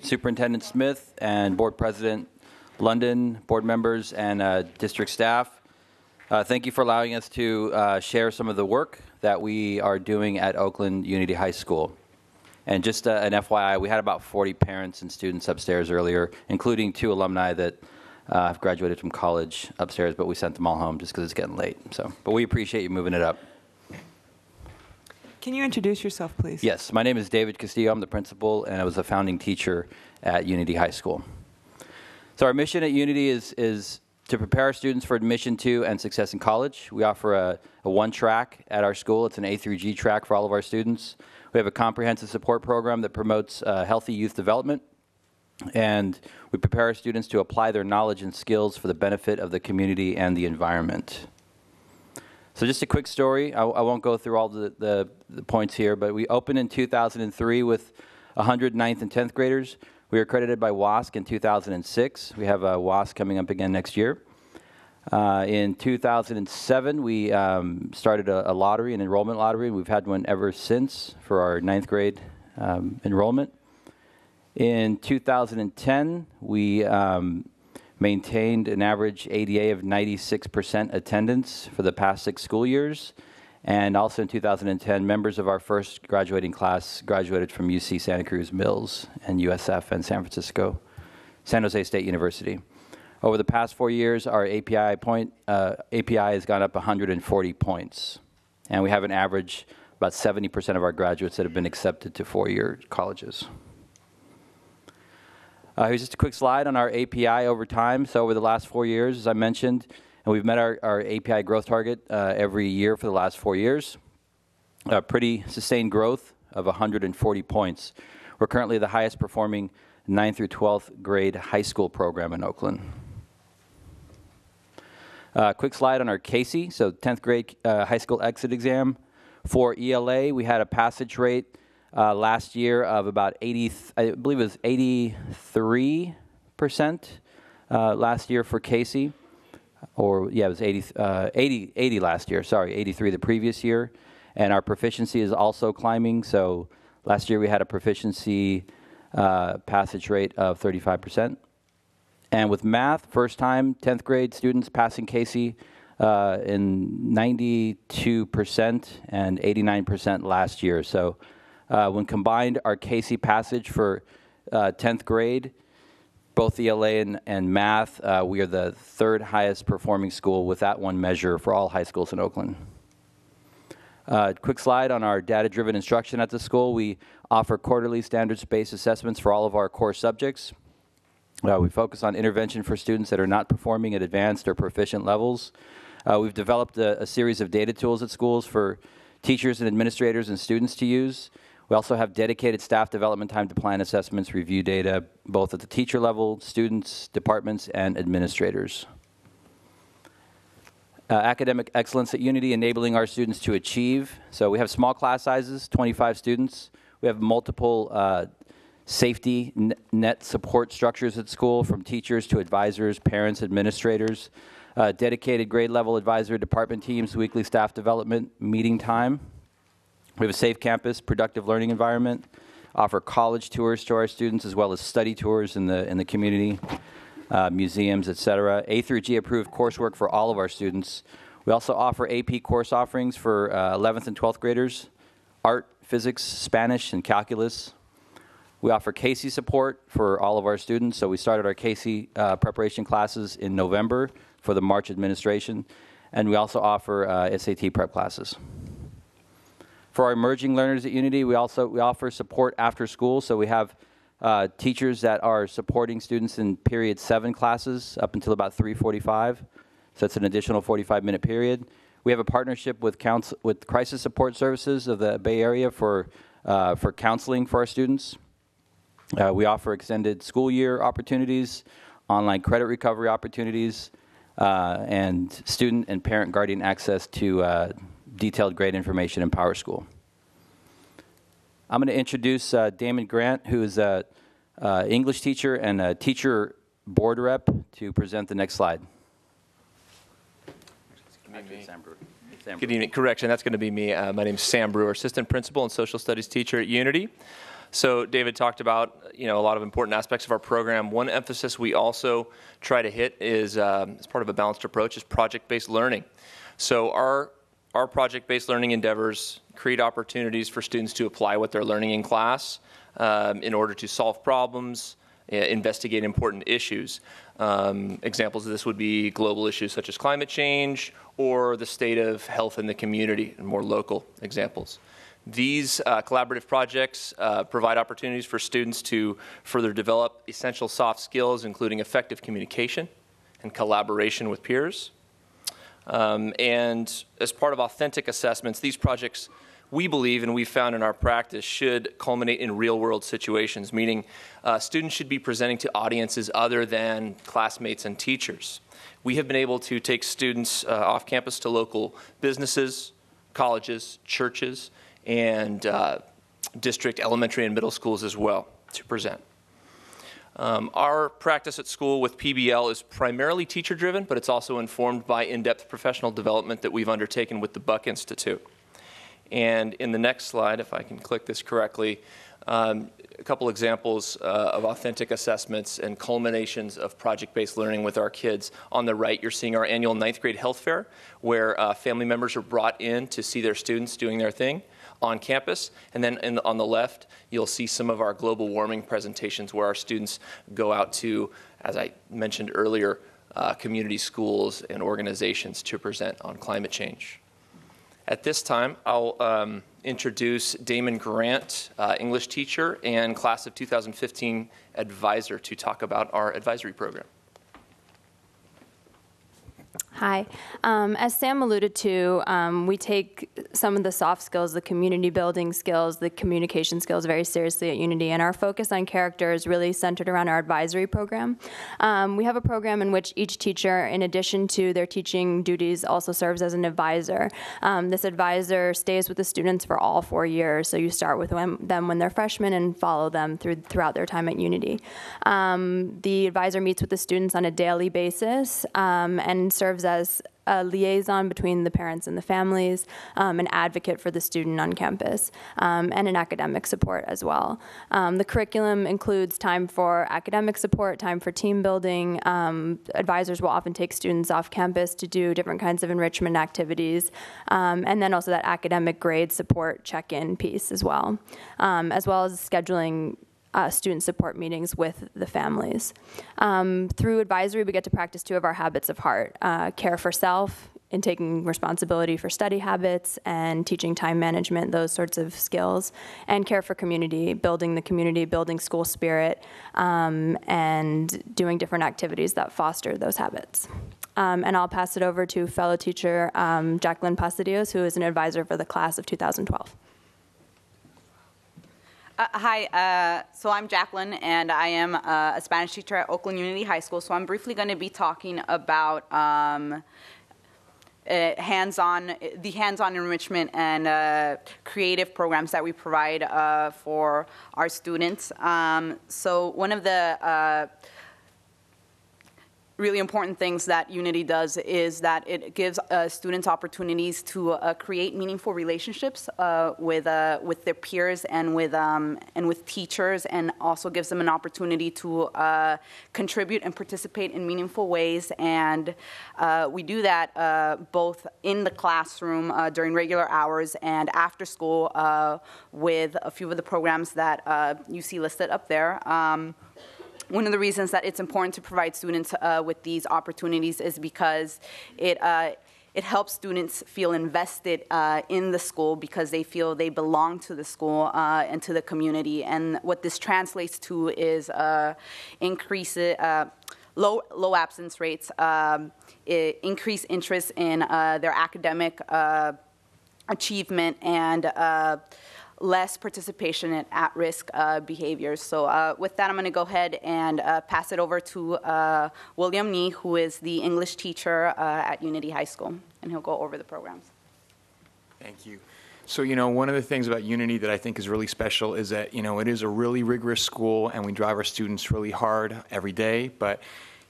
Superintendent Smith and Board President London, board members, and district staff. Thank you for allowing us to share some of the work that we are doing at Oakland Unity High School. And just an FYI, we had about 40 parents and students upstairs earlier, including 2 alumni that have graduated from college upstairs, but we sent them all home just because it's getting late. But we appreciate you moving it up. Can you introduce yourself, please? Yes, my name is David Castillo. I'm the principal, and I was a founding teacher at Unity High School. So our mission at Unity is to prepare our students for admission to and success in college. We offer a one-track at our school. It's an A through G track for all of our students. We have a comprehensive support program that promotes healthy youth development, and we prepare our students to apply their knowledge and skills for the benefit of the community and the environment. So just a quick story. I won't go through all the points here, but we opened in 2003 with 100 9th and 10th graders. We were accredited by WASC in 2006. We have a WASC coming up again next year. In 2007, we started a lottery, an enrollment lottery, and we've had one ever since for our 9th grade enrollment. In 2010, we maintained an average ADA of 96% attendance for the past 6 school years. And also in 2010, members of our first graduating class graduated from UC Santa Cruz Mills and USF and San Jose State University. Over the past 4 years, our API has gone up 140 points. And we have an average, about 70% of our graduates that have been accepted to 4-year colleges. Here's just a quick slide on our API over time. So over the last 4 years, as I mentioned, and we've met our API growth target every year for the last 4 years. Pretty sustained growth of 140 points. We're currently the highest performing 9th through 12th grade high school program in Oakland. Quick slide on our CASE, so 10th grade high school exit exam. For ELA, we had a passage rate last year of about 80, I believe it was 83% last year for CASE. Or, yeah, it was 80 last year, sorry, 83 the previous year. And our proficiency is also climbing. So last year we had a proficiency passage rate of 35%. And with math, first time 10th grade students passing CASE in 92% and 89% last year. So when combined, our CASE passage for 10th grade, both ELA and math, we are the 3rd highest performing school with that one measure for all high schools in Oakland. Quick slide on our data-driven instruction at the school. We offer quarterly standards-based assessments for all of our core subjects. We focus on intervention for students that are not performing at advanced or proficient levels. We've developed a series of data tools at schools for teachers and administrators and students to use. We also have dedicated staff development time to plan assessments, review data, both at the teacher level, students, departments, and administrators. Academic excellence at Unity, enabling our students to achieve. So we have small class sizes, 25 students. We have multiple safety net support structures at school, from teachers to advisors, parents, administrators, dedicated grade level advisor department teams, weekly staff development, meeting time. We have a safe campus, productive learning environment, offer college tours to our students as well as study tours in the community, museums, etc. A through G approved coursework for all of our students. We also offer AP course offerings for 11th and 12th graders, art, physics, Spanish, and calculus. We offer CASE support for all of our students. So we started our CASE preparation classes in November for the March administration. And we also offer SAT prep classes. For our emerging learners at Unity, we offer support after school. So we have teachers that are supporting students in period 7 classes up until about 3:45. So that's an additional 45-minute period. We have a partnership with Crisis Support Services of the Bay Area for counseling for our students. We offer extended school year opportunities, online credit recovery opportunities, and student and parent guardian access to detailed grade information in Power School. I'm going to introduce Damon Grant, who is an English teacher and a teacher board rep, to present the next slide. Good evening. Correction, that's going to be me. My name is Sam Brewer, assistant principal and social studies teacher at Unity. So David talked about, a lot of important aspects of our program. One emphasis we also try to hit is, as part of a balanced approach, is project-based learning. So our project-based learning endeavors create opportunities for students to apply what they're learning in class in order to solve problems, investigate important issues. Examples of this would be global issues such as climate change or the state of health in the community, and more local examples. These collaborative projects provide opportunities for students to further develop essential soft skills, including effective communication and collaboration with peers. And as part of authentic assessments, these projects, we believe, and we've found in our practice, should culminate in real-world situations, meaning students should be presenting to audiences other than classmates and teachers. We have been able to take students off campus to local businesses, colleges, churches, and district elementary and middle schools as well to present. Our practice at school with PBL is primarily teacher-driven, but it's also informed by in-depth professional development that we've undertaken with the Buck Institute. And in the next slide, if I can click this correctly, a couple examples of authentic assessments and culminations of project-based learning with our kids. On the right, you're seeing our annual 9th grade health fair, where family members are brought in to see their students doing their thing on campus. And then on the left, you'll see some of our global warming presentations where our students go out to, as I mentioned earlier, community schools and organizations to present on climate change. At this time, I'll introduce Damon Grant, English teacher and class of 2015 advisor, to talk about our advisory program. Hi. As Sam alluded to, we take some of the soft skills, the community building skills, the communication skills very seriously at Unity, and our focus on character is really centered around our advisory program. We have a program in which each teacher, in addition to their teaching duties, also serves as an advisor. This advisor stays with the students for all 4 years, so you start with them when they're freshmen and follow them throughout their time at Unity. The advisor meets with the students on a daily basis and serves as a liaison between the parents and the families, an advocate for the student on campus, and an academic support as well. The curriculum includes time for academic support, time for team building. Advisors will often take students off campus to do different kinds of enrichment activities, and then also that academic grade support check-in piece as well as scheduling student support meetings with the families. Through advisory, we get to practice 2 of our habits of heart, care for self in taking responsibility for study habits and teaching time management, those sorts of skills, and care for community, building school spirit, and doing different activities that foster those habits. And I'll pass it over to fellow teacher Jacqueline Pasadillos, who is an advisor for the class of 2012. Hi, so I'm Jacqueline, and I am a Spanish teacher at Oakland Unity High School. So I'm briefly going to be talking about hands-on enrichment and creative programs that we provide for our students. So one of the really important things that Unity does is that it gives students opportunities to create meaningful relationships with their peers and with teachers, and also gives them an opportunity to contribute and participate in meaningful ways. And we do that both in the classroom during regular hours and after school with a few of the programs that you see listed up there. One of the reasons that it's important to provide students with these opportunities is because it helps students feel invested in the school, because they feel they belong to the school and to the community. And what this translates to is low absence rates, increased interest in their academic achievement, and less participation in at-risk behaviors. So with that, I'm going to go ahead and pass it over to William Nee, who is the English teacher at Unity High School, and he'll go over the programs. Thank you. So, one of the things about Unity that I think is really special is that, it is a really rigorous school, and we drive our students really hard every day, but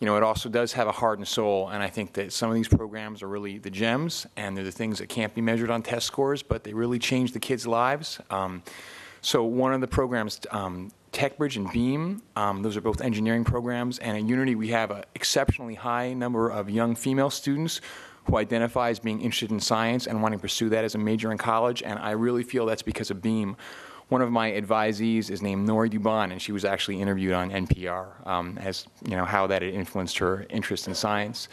it also does have a heart and soul, and I think that some of these programs are really the gems, and they're the things that can't be measured on test scores, but they really change the kids' lives. So one of the programs, TechBridge and Beam, those are both engineering programs, and at Unity we have an exceptionally high number of young female students who identify as being interested in science and wanting to pursue that as a major in college, and I really feel that's because of Beam. One of my advisees is named Nori Dubon, and she was actually interviewed on NPR as, how that had influenced her interest in science.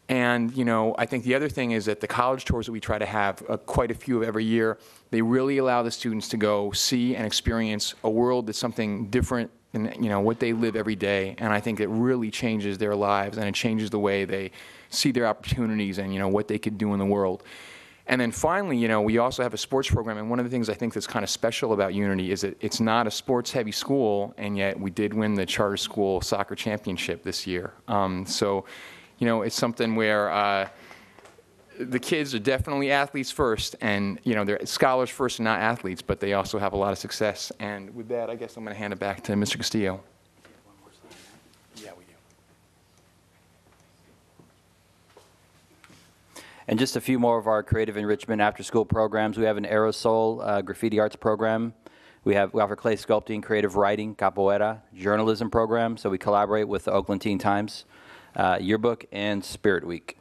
And, I think the other thing is that the college tours that we try to have, quite a few of every year, they really allow the students to go see and experience a world that's something different than, what they live every day. And I think it really changes their lives, and it changes the way they see their opportunities and, what they could do in the world. And then finally, we also have a sports program, and one of the things I think that's kind of special about Unity is that it's not a sports-heavy school, and yet we did win the charter school soccer championship this year. So, it's something where the kids are definitely athletes first, and, they're scholars first and not athletes, but they also have a lot of success. And with that, I guess I'm going to hand it back to Mr. Castillo. Yeah, we do. And just a few more of our creative enrichment after-school programs. We have an aerosol graffiti arts program. We offer clay sculpting, creative writing, capoeira, journalism program. So we collaborate with the Oakland Teen Times, Yearbook, and Spirit Week.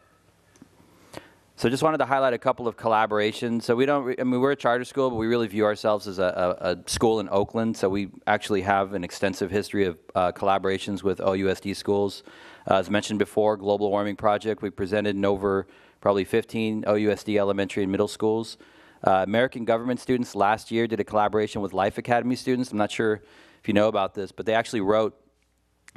So just wanted to highlight a couple of collaborations. So we're a charter school, but we really view ourselves as a school in Oakland. So we actually have an extensive history of collaborations with OUSD schools. As mentioned before, Global Warming Project, we presented in over probably 15 OUSD elementary and middle schools. American government students last year did a collaboration with Life Academy students. I'm not sure if you know about this, but they actually wrote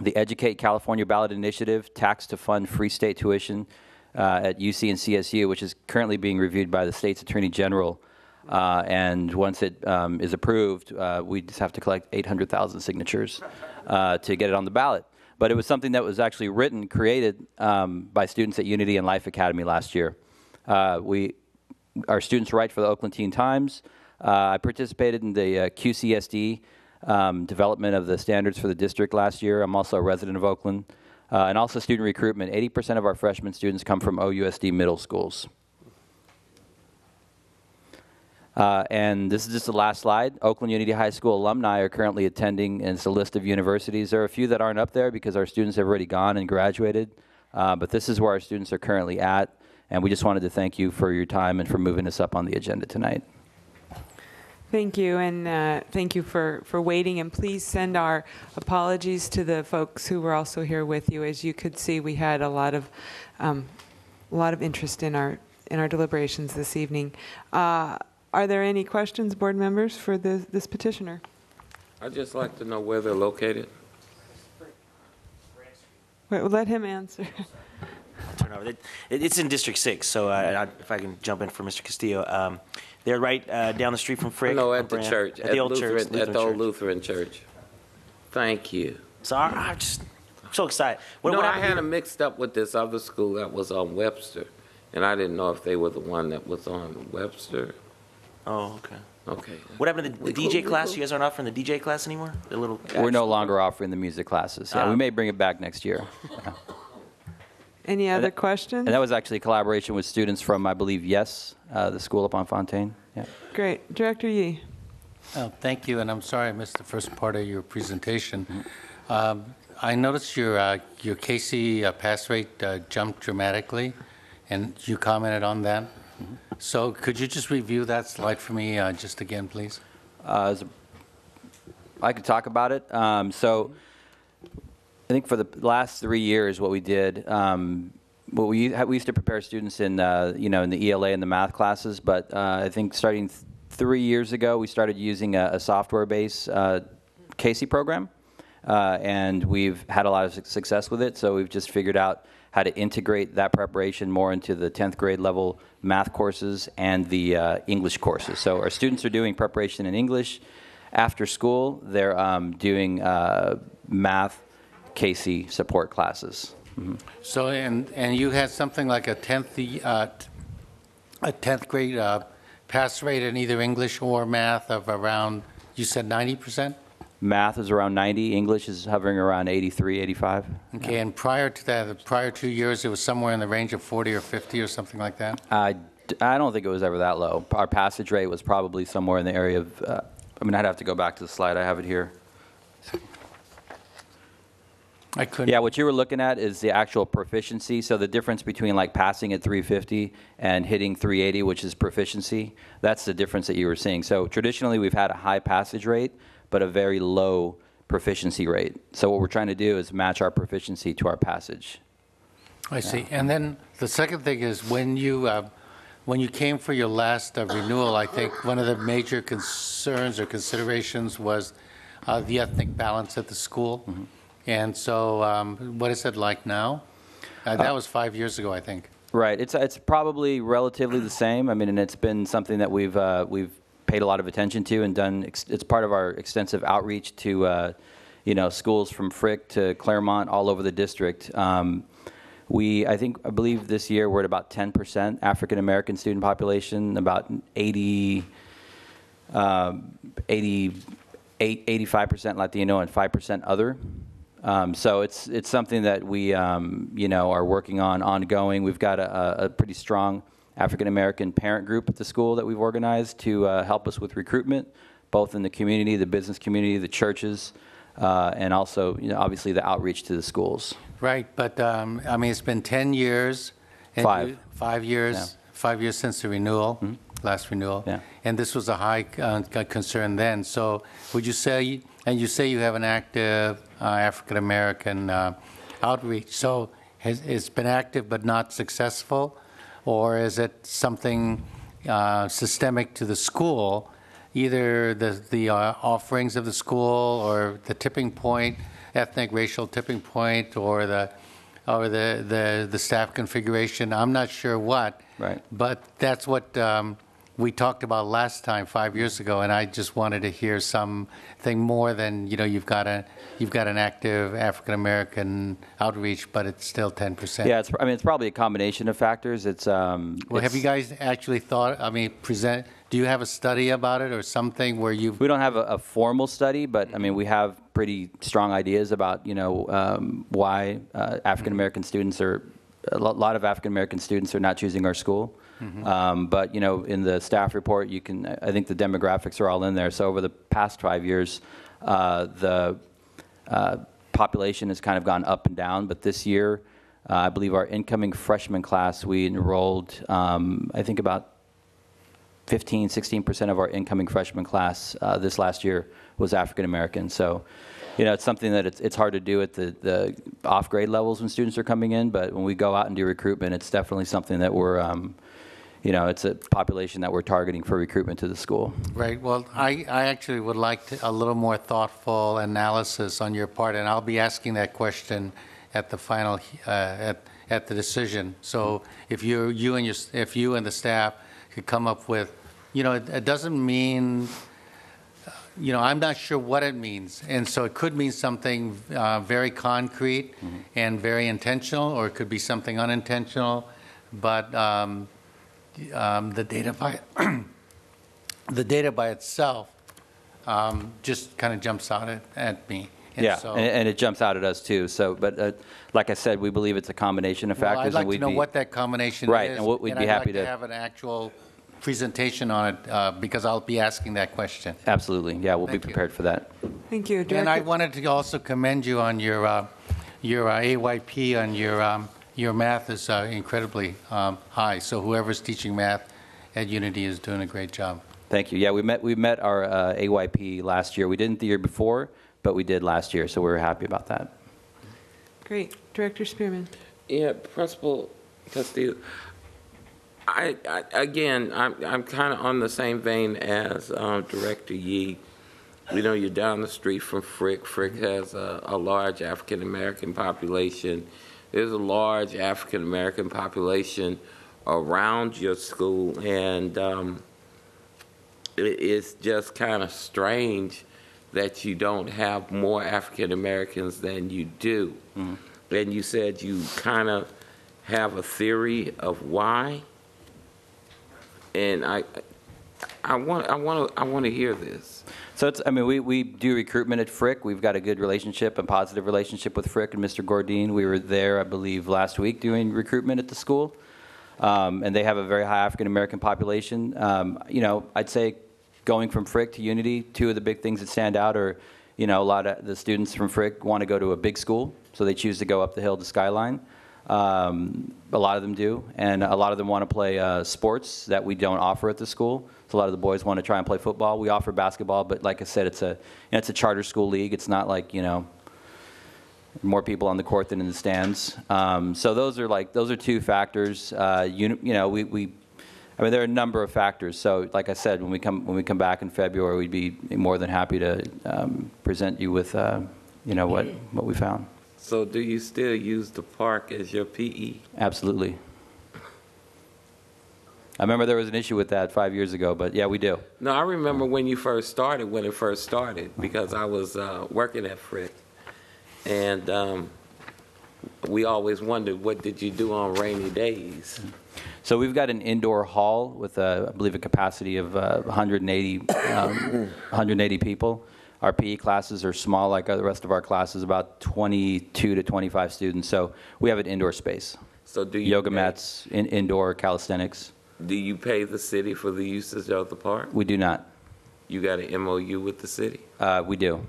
the Educate California Ballot Initiative, Tax to Fund Free State Tuition at UC and CSU, which is currently being reviewed by the state's Attorney General. And once it is approved, we just have to collect 800,000 signatures to get it on the ballot. But it was something that was actually created by students at Unity and Life Academy last year. Our students write for the Oakland Teen Times. I participated in the QCSD development of the standards for the district last year. I'm also a resident of Oakland. And also student recruitment. 80% of our freshman students come from OUSD middle schools. And this is just the last slide. Oakland Unity High School alumni are currently attending, and it's a list of universities. There are a few that aren't up there because our students have already gone and graduated. But this is where our students are currently at. And we just wanted to thank you for your time and for moving us up on the agenda tonight. Thank you, and thank you for waiting. And please send our apologies to the folks who were also here with you. As you could see, we had a lot of interest in our deliberations this evening. Are there any questions, board members, for this petitioner? I'd just like to know where they're located. Wait, we'll let him answer. Turn over. It's in District 6, so if I can jump in for Mr. Castillo. They're right down the street from Frick. No, at the church. At the old church. At the old Lutheran church. Thank you. So I'm so excited. I had them mixed up with this other school that was on Webster, and I didn't know if they were the one that was on Webster. Oh, okay. Okay. What happened to the DJ class? You guys aren't offering the DJ class anymore? We're no longer offering the music classes. Yeah, we may bring it back next year. Any other questions? And that was actually a collaboration with students from, I believe, the school up on Fontaine. Yeah. Great. Director Yee. Oh, thank you, and I'm sorry I missed the first part of your presentation. I noticed your Casey pass rate jumped dramatically, and you commented on that. So could you just review that slide for me just again, please? I could talk about it. So I think for the last 3 years, what we did, we used to prepare students in in the ELA and the math classes, but I think starting 3 years ago, we started using a software-based Casey program, and we've had a lot of success with it. So we've just figured out how to integrate that preparation more into the 10th grade level math courses and the English courses. So our students are doing preparation in English. After school, they're doing math Casey support classes. Mm-hmm. So, and you had something like a 10th grade pass rate in either English or math of around, you said 90%? Math is around 90. English is hovering around 83, 85. Okay, and prior to that, the prior 2 years, it was somewhere in the range of 40 or 50 or something like that? I don't think it was ever that low. Our passage rate was probably somewhere in the area of I mean, I'd have to go back to the slide. I have it here. I couldn't. Yeah, what you were looking at is the actual proficiency. So the difference between like passing at 350 and hitting 380, which is proficiency, that's the difference that you were seeing. So traditionally, we've had a high passage rate, but a very low proficiency rate. So what we're trying to do is match our proficiency to our passage. I see. And then the second thing is when you came for your last renewal, I think one of the major concerns or considerations was the ethnic balance at the school. Mm-hmm. And so what is it like now? That was 5 years ago, I think. Right. It's probably relatively the same. I mean, and it's been something that we've paid a lot of attention to and done. It's part of our extensive outreach to schools from Frick to Claremont, all over the district. I believe this year we're at about 10% African American student population, about 85% Latino, and 5% other. So it's something that we are working on ongoing. We've got a pretty strong African American parent group at the school that we've organized to help us with recruitment, both in the community, the business community, the churches, and also obviously the outreach to the schools. Right, but I mean, it's been 10 years. And 5. 5 years. Yeah. 5 years since the renewal, last renewal. Yeah. And this was a high concern then. So would you say, and you say you have an active African American outreach. So it's been active but not successful, or is it something systemic to the school? Either the offerings of the school, or the tipping point, ethnic racial tipping point, or the staff configuration. I'm not sure what. Right. But that's what we talked about last time 5 years ago, and I just wanted to hear something more than you've got an active African American outreach, but it's still 10%. Yeah, it's probably a combination of factors. Have you guys actually thought? I mean, do you have a study about it or something where you? We don't have a formal study, but I mean, we have pretty strong ideas about why African American students a lot of African American students are not choosing our school. But in the staff report, I think the demographics are all in there. So over the past 5 years, the population has kind of gone up and down. But this year, I believe our incoming freshman class, we enrolled, I think about 16% of our incoming freshman class this last year was African American. So, it's something that it's hard to do at the off grade levels when students are coming in, but when we go out and do recruitment, it's definitely something that we're, it's a population that we're targeting for recruitment to the school. Right. Well, I actually would like a little more thoughtful analysis on your part, and I'll be asking that question at the final at the decision. So if you and the staff could come up with, it doesn't mean, I'm not sure what it means. And so it could mean something very concrete and very intentional, or it could be something unintentional. But the data by itself just kind of jumps out at me. And Yeah, so, and it jumps out at us too. So, but like I said, we believe it's a combination of factors. I'd like and to know what that combination Right, is. and what we'd be I'd happy like to to have an actual presentation on it because I'll be asking that question. Absolutely, yeah, we'll Thank be you. prepared for that. Thank you. And I Director, wanted to also commend you on your AYP on your math is incredibly high. So whoever's teaching math at Unity is doing a great job. Thank you. Yeah, we met our AYP last year. We didn't the year before, but we did last year, so we were happy about that. great. Director Spearman. Yeah, Principal Castillo. I'm kind of on the same vein as Director Yee. You're down the street from Frick. Frick has a large African American population. There's a large African American population around your school, and it's just kind of strange that you don't have more African Americans than you do. And you said you kind of have a theory of why, and I want to hear this. So we do recruitment at Frick. We've got a good relationship, a positive relationship with Frick and Mr. Gordine. We were there, I believe, last week doing recruitment at the school. And they have a very high African American population. I'd say going from Frick to Unity, two of the big things that stand out are, a lot of the students from Frick want to go to a big school, so they choose to go up the hill to Skyline. A lot of them do, and a lot of them want to play sports that we don't offer at the school. So a lot of the boys want to try and play football. We offer basketball, but like I said, it's a charter school league. It's not like, more people on the court than in the stands. So those are two factors. There are a number of factors. So like I said, when we come back in February, we'd be more than happy to present you with what we found. So do you still use the park as your PE? Absolutely. I remember there was an issue with that 5 years ago, but yeah, we do. No, I remember when it first started, because I was working at Frick, and we always wondered, what did you do on rainy days? So we've got an indoor hall with, I believe, a capacity of 180 people. Our PE classes are small, like the rest of our classes, about 22 to 25 students. So we have an indoor space. So do you yoga mats, indoor calisthenics. Do you pay the city for the usage of the park? We do not. You got an MOU with the city? We do.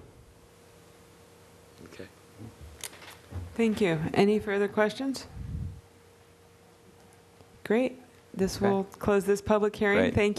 Okay. Thank you. Any further questions? Great. This will close this public hearing. Great. Thank you.